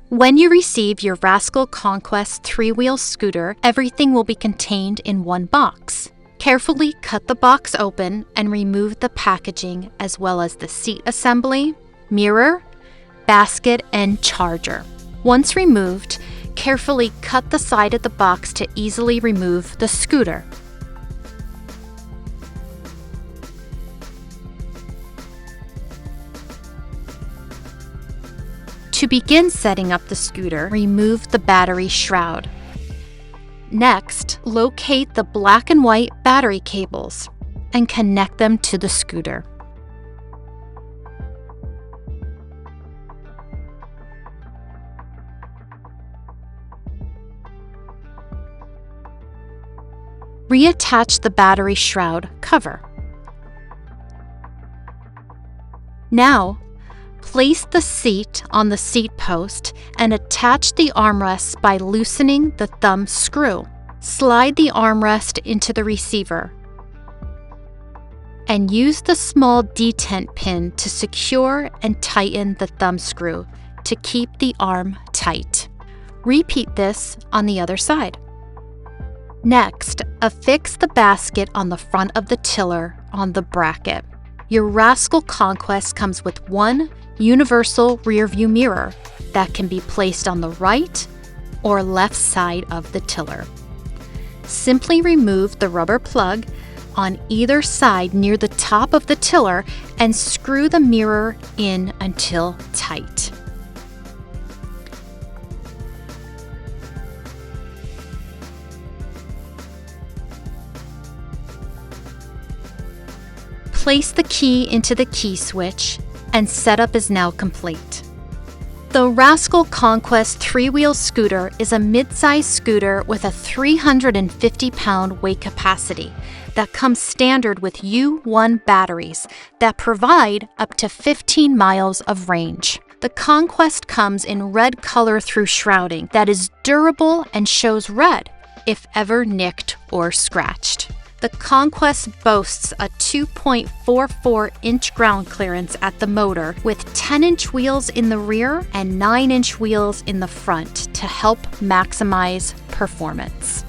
When you receive your Rascal Conquest 3-wheel scooter, everything will be contained in one box. Carefully cut the box open and remove the packaging as well as the seat assembly, mirror, basket, and charger. Once removed, carefully cut the side of the box to easily remove the scooter. To begin setting up the scooter, remove the battery shroud. Next, locate the black and white battery cables and connect them to the scooter. Reattach the battery shroud cover. Now, place the seat on the seat post and attach the armrest by loosening the thumb screw. Slide the armrest into the receiver and use the small detent pin to secure and tighten the thumb screw to keep the arm tight. Repeat this on the other side. Next, affix the basket on the front of the tiller on the bracket. Your Rascal Conquest comes with one universal rearview mirror that can be placed on the right or left side of the tiller. Simply remove the rubber plug on either side near the top of the tiller and screw the mirror in until tight. Place the key into the key switch and setup is now complete. The Rascal Conquest 3-wheel scooter is a mid-size scooter with a 350-pound weight capacity that comes standard with U1 batteries that provide up to 15 miles of range. The Conquest comes in red color through shrouding that is durable and shows red if ever nicked or scratched. The Conquest boasts a 2.44-inch ground clearance at the motor with 10-inch wheels in the rear and 9-inch wheels in the front to help maximize performance.